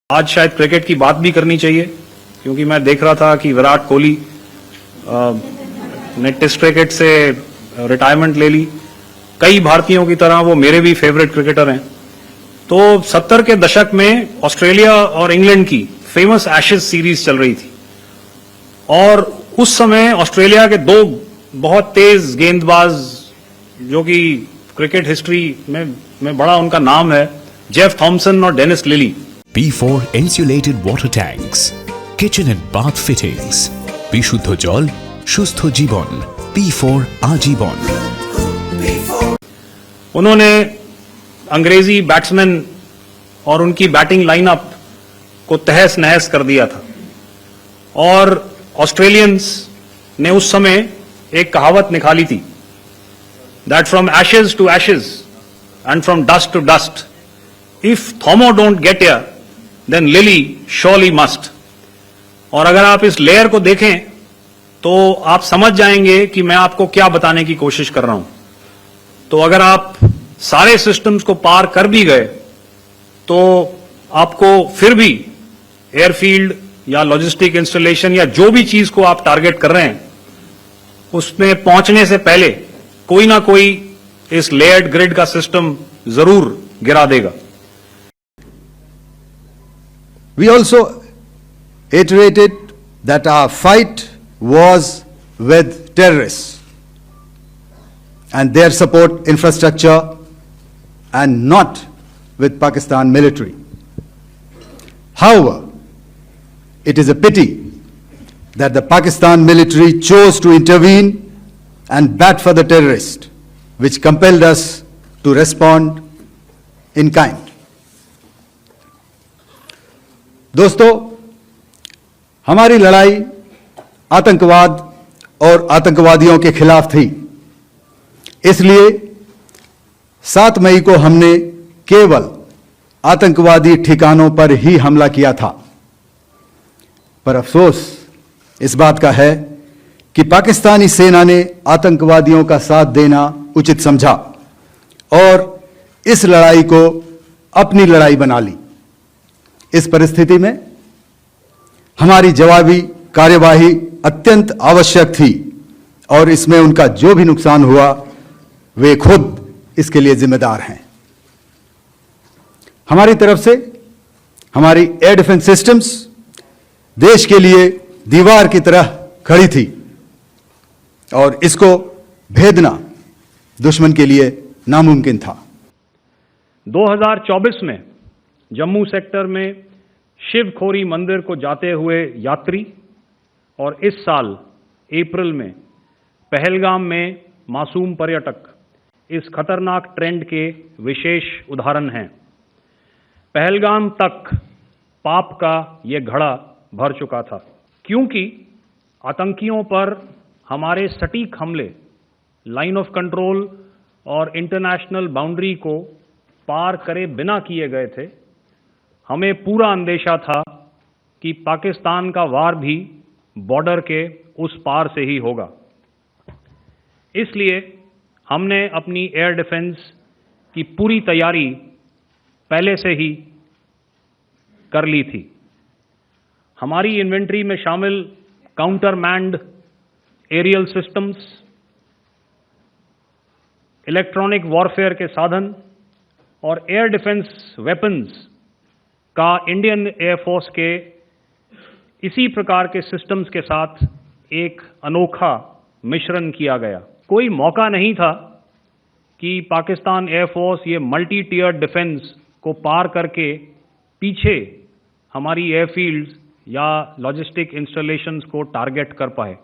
आज शायद क्रिकेट की बात भी करनी चाहिए, क्योंकि मैं देख रहा था कि विराट कोहली ने टेस्ट क्रिकेट से रिटायरमेंट ले ली। कई भारतीयों की तरह वो मेरे भी फेवरेट क्रिकेटर हैं। तो 70 के दशक में ऑस्ट्रेलिया और इंग्लैंड की फेमस एशेज सीरीज चल रही थी और उस समय ऑस्ट्रेलिया के दो बहुत तेज गेंदबाज, जो कि क्रिकेट हिस्ट्री में बड़ा उनका नाम है, जेफ थॉमसन और Dennis Lillee. P4 insulated water tanks, kitchen and bath fittings, বিশুদ্ধ জল সুস্থ জীবন, P4 আজীবন। उन्होंने अंग्रेजी बैट्समैन और उनकी बैटिंग लाइनअप को तहस नहस कर दिया था और ऑस्ट्रेलियंस ने उस समय एक कहावत निकाली थी, that from ashes to ashes and from dust to dust, if Thommo don't get here then Lillee surely must. और अगर आप इस लेयर को देखें तो आप समझ जाएंगे कि मैं आपको क्या बताने की कोशिश कर रहा हूं। तो अगर आप सारे सिस्टम्स को पार कर भी गए तो आपको फिर भी एयरफील्ड या लॉजिस्टिक इंस्टॉलेशन या जो भी चीज को आप टारगेट कर रहे हैं उसमें पहुंचने से पहले कोई ना कोई इस लेयर्ड ग्रिड का सिस्टम जरूर गिरा देगा। We also iterated that our fight was with terrorists and their support infrastructure and not with Pakistan military. However, it is a pity that the Pakistan military chose to intervene and bat for the terrorist, which compelled us to respond in kind. दोस्तों, हमारी लड़ाई आतंकवाद और आतंकवादियों के खिलाफ थी। इसलिए 7 मई को हमने केवल आतंकवादी ठिकानों पर ही हमला किया था। पर अफसोस इस बात का है कि पाकिस्तानी सेना ने आतंकवादियों का साथ देना उचित समझा और इस लड़ाई को अपनी लड़ाई बना ली। इस परिस्थिति में हमारी जवाबी कार्यवाही अत्यंत आवश्यक थी और इसमें उनका जो भी नुकसान हुआ वे खुद इसके लिए जिम्मेदार हैं। हमारी तरफ से हमारी एयर डिफेंस सिस्टम्स देश के लिए दीवार की तरह खड़ी थी और इसको भेदना दुश्मन के लिए नामुमकिन था। 2024 में जम्मू सेक्टर में शिवखोरी मंदिर को जाते हुए यात्री और इस साल अप्रैल में पहलगाम में मासूम पर्यटक इस खतरनाक ट्रेंड के विशेष उदाहरण हैं। पहलगाम तक पाप का ये घड़ा भर चुका था, क्योंकि आतंकियों पर हमारे सटीक हमले लाइन ऑफ कंट्रोल और इंटरनेशनल बाउंड्री को पार करे बिना किए गए थे। हमें पूरा अंदेशा था कि पाकिस्तान का वार भी बॉर्डर के उस पार से ही होगा। इसलिए हमने अपनी एयर डिफेंस की पूरी तैयारी पहले से ही कर ली थी। हमारी इन्वेंट्री में शामिल counter manned aerial systems, electronic warfare के साधन और एयर डिफेंस वेपन्स का इंडियन एयरफोर्स के इसी प्रकार के सिस्टम्स के साथ एक अनोखा मिश्रण किया गया। कोई मौका नहीं था कि पाकिस्तान एयरफोर्स ये मल्टी टियर डिफेंस को पार करके पीछे हमारी एयरफील्ड्स या लॉजिस्टिक इंस्टॉलेशंस को टारगेट कर पाए।